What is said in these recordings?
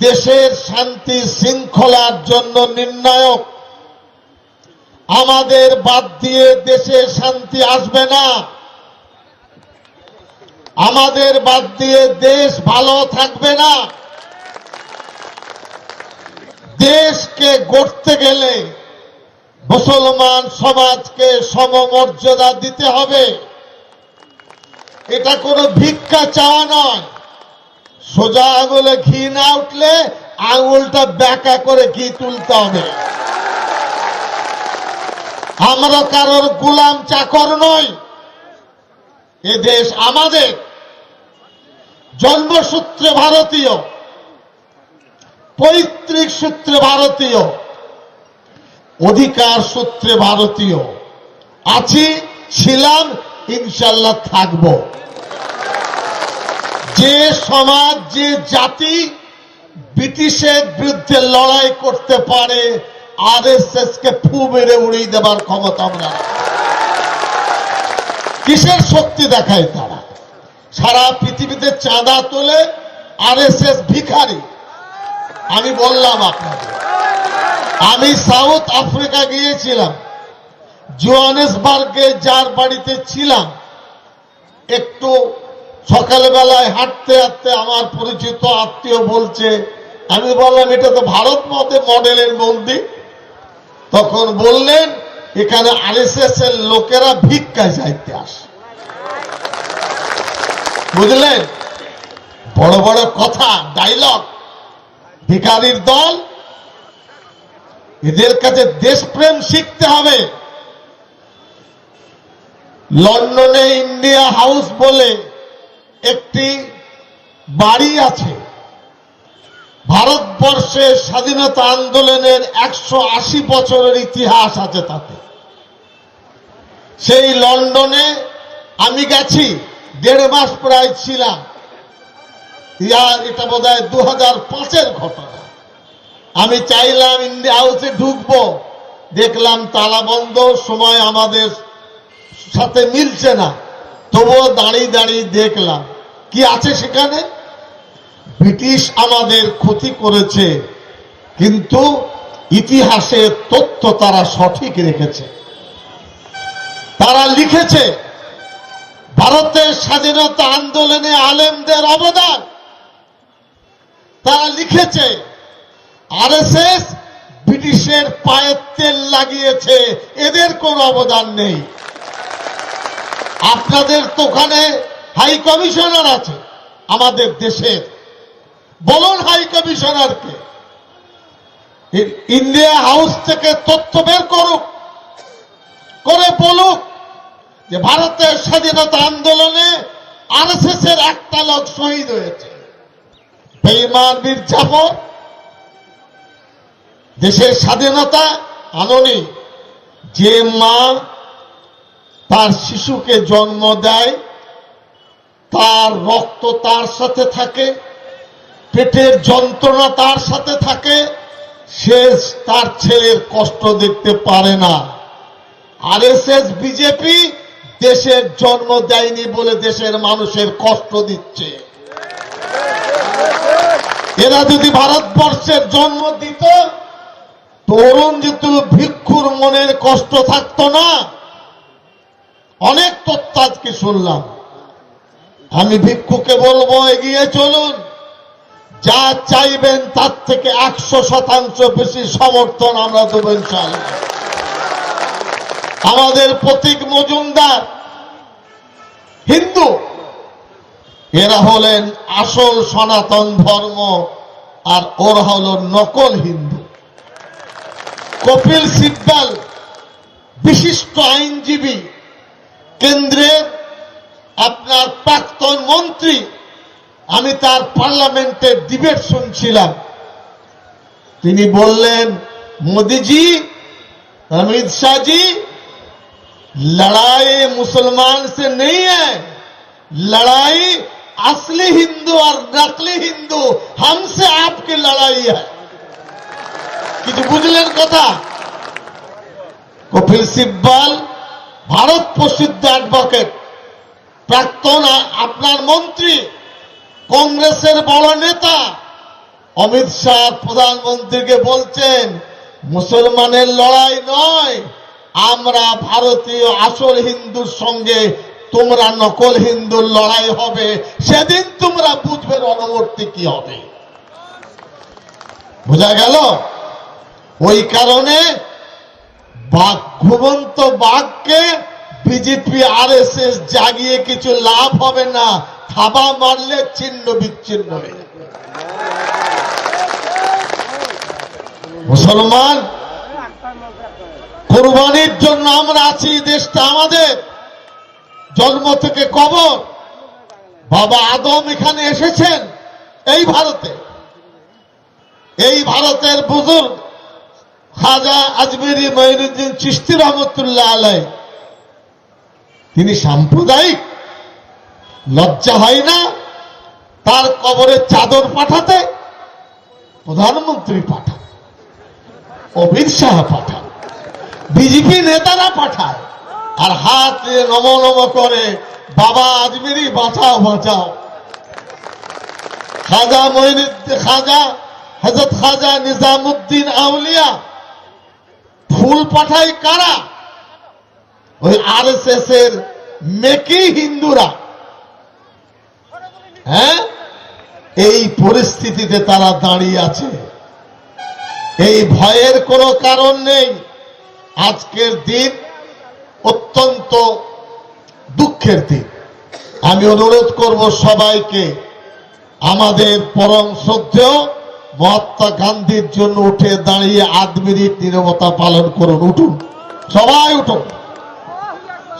দেশের শান্তি শৃঙ্খলার জন্য নির্ণায়ক। আমাদের বাদ দিয়ে দেশে শান্তি আসবে না, আমাদের বাদ দিয়ে দেশ ভালো থাকবে না। দেশকে গড়তে গেলে মুসলমান সমাজকে সমমর্যাদা দিতে হবে। এটা কোনো ভিক্ষা চাওয়া নয়। সোজা আঙুলে ঘি না উঠলে আঙুলটা ব্যাকা করে ঘি তুলতে হবে। আমরা কারোর গোলাম চাকর নই। এ দেশ আমাদের। জন্মসূত্রে ভারতীয়, পৈতৃক সূত্রে ভারতীয়, অধিকার সূত্রে ভারতীয়। আছি, ছিলাম, ইনশাল্লাহ থাকব। যে সমাজ, যে জাতি ব্রিটিশের বিরুদ্ধে লড়াই করতে পারে, আরএসএস কে ফু মেরে উড়িয়ে দেবার ক্ষমতা আমরা। কিসের শক্তি দেখায় তারা? সারা পৃথিবীতে চাঁদা তোলে, আরএসএস ভিখারি। আমি বললাম আপনাকে, আমি সাউথ আফ্রিকা গিয়েছিলাম, জোহানেসবার্গে যার বাড়িতে ছিলাম, একটু সকালবেলায় হাঁটতে হাঁটতে আমার পরিচিত আত্মীয় বলছে, আমি বললাম এটা তো ভারত মডেলের মন্দির। তখন বললেন এখানে আরএসএস এর লোকেরা ভিক্ষা চাইতে আসে। বুঝলেন? বড় বড় কথা, ডায়লগ। ভিখারির দল। এদের কাছে দেশপ্রেম শিখতে হবে। লন্ডনে ইন্ডিয়া হাউস বলে একটি বাড়ি আছে। ভারতবর্ষের স্বাধীনতা আন্দোলনের 180 বছরের ইতিহাস আছে তাতে। সেই লন্ডনে আমি গেছি, 1.5 মাস প্রায় ছিলাম। এটা বোধহয় 2005-এর ঘটনা। আমি চাইলাম ইন্ডিয়া হাউসে ঢুকবো, দেখলাম তালা বন্ধ, সময় আমাদের সাথে মিলছে না। তবুও দাঁড়িয়ে দাঁড়িয়ে দেখলাম কি আছে সেখানে। ব্রিটিশ আমাদের ক্ষতি করেছে, কিন্তু ইতিহাসের তথ্য তারা সঠিক রেখেছে। তারা লিখেছে ভারতের স্বাধীনতা আন্দোলনে আলেমদের অবদান। তারা লিখেছে আরএসএস ব্রিটিশের পায়ে তেল লাগিয়েছে, এদের কোনো অবদান নেই। আপনাদের তো ওখানে হাই কমিশনার আছে আমাদের দেশের, বলুন হাই কমিশনারকে ইন্ডিয়া হাউস থেকে তথ্য বের করুক, করে বলুক যে ভারতের স্বাধীনতা আন্দোলনে আরএসএস এর একটা লোক শহীদ হয়েছে। বেঈমান মীর জাফর দেশের স্বাধীনতা আননি। যে মা তার শিশুকে জন্ম দেয়, তার রক্ত তার সাথে থাকে, পেটের যন্ত্রণা তার সাথে থাকে, সে তার ছেলের কষ্ট দেখতে পারে না। আরএসএস বিজেপি দেশের জন্ম দেয়নি বলে দেশের মানুষের কষ্ট দিচ্ছে। এরা যদি ভারতবর্ষের জন্ম দিত, তরুণ যেহেতু ভিক্ষুর মনের কষ্ট থাকতো না। অনেক তথ্য আজকে শুনলাম। আমি ভিক্ষুকে বলবো এগিয়ে চলুন, যা চাইবেন তার থেকে 100% বেশি সমর্থন আমরা দেব ইনশাআল্লাহ। আমাদের প্রতীক মজুমদার হিন্দু, এরা হলেন আসল সনাতন ধর্ম, আর ওরা হল নকল হিন্দু। কপিল সিব্বল বিশিষ্ট আইনজীবী, কেন্দ্রের আপনার প্রাক্তন মন্ত্রী। আমি তার পার্লামেন্টের ডিবেট শুনছিলাম। তিনি বললেন, মোদীজি, अमित शाह जी, लड़ाई मुसलमान से नहीं है, लड़ाई असली हिंदू और नकली हिंदू हमसे आपकी लड़ाई है। কিছু বুঝলেন কথা? কপিল সিব্বল ভারত প্রসিদ্ধ অ্যাডভোকেট, প্রাক্তন আপনার মন্ত্রী, কংগ্রেসের বড় নেতা। অমিত শাহ প্রধানমন্ত্রীকে বলছেন মুসলমানের লড়াই নয়, আমরা ভারতীয় আসল হিন্দুর সঙ্গে তোমরা নকল হিন্দুর লড়াই হবে, সেদিন তোমরা বুঝবে রণবর্তী কি হবে। বোঝা গেল? ওই কারণে ঘুমন্ত বাঘকে বিজেপি আরএসএস জাগিয়ে কিছু লাভ হবে না, থাবা মারলে ছিন্ন বিচ্ছিন্ন হয়ে যাবে। মুসলমান কুরবানির জন্য আমরা আছি, দেশটা আমাদের, জন্ম থেকে কবর। বাবা আদম এখানে এসেছেন এই ভারতে, এই ভারতের বুজুর্গ খাজা আজমেরি মঈনুদ্দিন চিশতি রহমতুল্লাহ আলাই, তিনি সাম্প্রদায়িক। লজ্জা হয় না তার কবরে চাদর পাঠাতে? প্রধানমন্ত্রী পাঠান, অমিত শাহ পাঠান, বিজেপি নেতারা পাঠায়, আর হাত নম নম করে বাবা আজমেরি বাঁচাও বাঁচাও। খাজা মঈনুদ্দিন, খাজা হযরত খাজা নিজামুদ্দিন আউলিয়া ফুল পাঠায় কারা? ওই আরএসএস এর মেকি হিন্দুরা। হ্যাঁ, এই পরিস্থিতিতে তারা দাঁড়িয়ে আছে। এই ভয়ের কোনো কারণ নেই। আজকের দিন অত্যন্ত দুঃখের দিন। আমি অনুরোধ করব সবাইকে, আমাদের পরম শ্রদ্ধেয় মহাত্মা গান্ধীর জন্য উঠে দাঁড়িয়ে 8 মিনিট নীরবতা পালন করুন। উঠুন, সবাই উঠুন,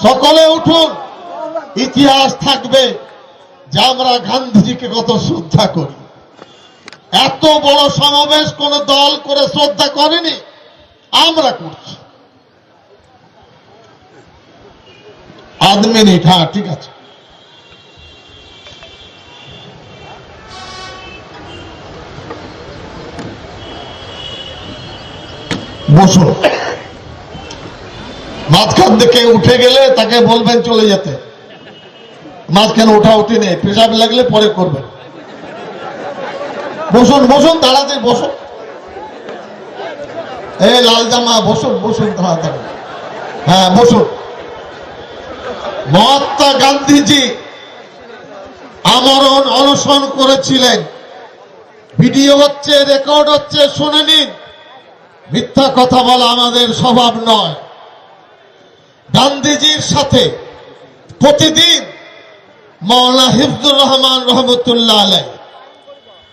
সকলে উঠুন। ইতিহাস থাকবে যে আমরা গান্ধীজিকে কত শ্রদ্ধা করি। এত বড় সমাবেশ কোন দল করে শ্রদ্ধা করেনি, আমরা করছি। 8 মিনিট, হ্যাঁ ঠিক আছে। বসুন। মাঝখান থেকে উঠে গেলে তাকে বলবেন চলে যেতে। মাঝখানে ওঠা উঠি নেই, পেশাব লাগলে পরে করবেন। বসুন বসুন, তাড়াতাড়ি বসুন। এই লাল জামা, বসুন বসুন তাড়াতাড়ি। হ্যাঁ বসুন। মহাত্মা গান্ধীজি আমরণ অনশন করেছিলেন। ভিডিও হচ্ছে, রেকর্ড হচ্ছে, শুনে নিন। মিথ্যা কথা বলা আমাদের স্বভাব নয়। গান্ধীজির সাথে প্রতিদিন মাওলানা হিফজুর রহমান রহমতুল্লাহ আলাইহি,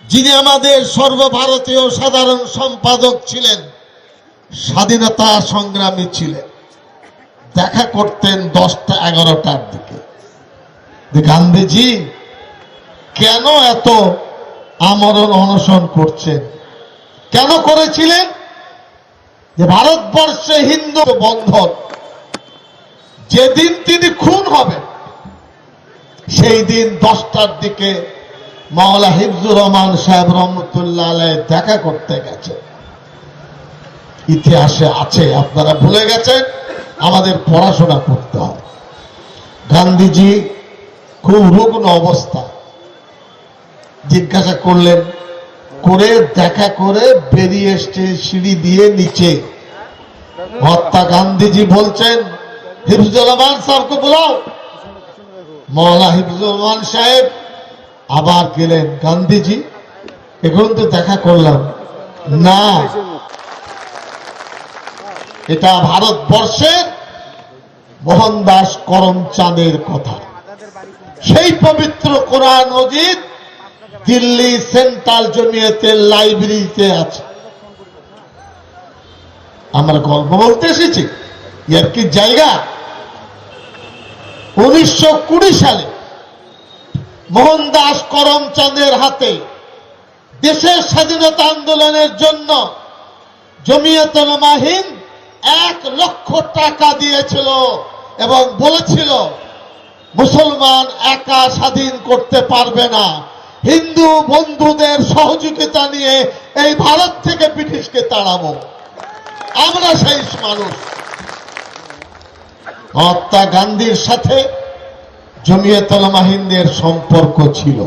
যিনি আমাদের সর্বভারতীয় সাধারণ সম্পাদক ছিলেন, স্বাধীনতা সংগ্রামী ছিলেন, দেখা করতেন 10টা-11টার দিকে। গান্ধীজি কেন এত আমরণ অনশন করছেন? কেন করেছিলেন? যে ভারতবর্ষে হিন্দু বন্ধন, যেদিন তিনি খুন হবেন সেই দিন 10টার দিকে মাওলানা হিফজুর রহমান সাহেব রহমতুল্লাহ আলাইহি দেখা করতে গেছেন। ইতিহাসে আছে, আপনারা ভুলে গেছেন। আমাদের পড়াশোনা করতে হয়। গান্ধীজি খুব রুগ্ন অবস্থা, জিজ্ঞাসা করলেন, করে দেখা করে বেরিয়ে এসছে সিঁড়ি দিয়ে নিচে। মহাত্মা গান্ধীজি বলছেন, হিফজুর রহমান সাহেবকে বুলাও। মাওলানা হিফজুর রহমান সাহেব আবার গেলেন, গান্ধীজি এখন তো দেখা করলাম না। এটা ভারতবর্ষের মোহনদাস করমচাঁদের কথা। সেই পবিত্র কোরআন মজিদ দিল্লি সেন্ট্রাল জমিয়তের লাইব্রেরিতে আছে। আমরা গল্প বলতে এসেছি, এর কি জায়গা? 1920 সালে মোহনদাস করমচাঁদের হাতে দেশের স্বাধীনতা আন্দোলনের জন্য জমিয়ত উলামা হিন্দ 1 লক্ষ টাকা দিয়েছিল এবং বলেছিল মুসলমান একা স্বাধীন করতে পারবে না, হিন্দু বন্ধুদের সহযোগিতা নিয়ে এই ভারত থেকে ব্রিটিশকে তাড়াবো। আমরা সেই মানুষ। মহাত্মা গান্ধীর সাথে জমিয়ত উলামা হিন্দের সম্পর্ক ছিল।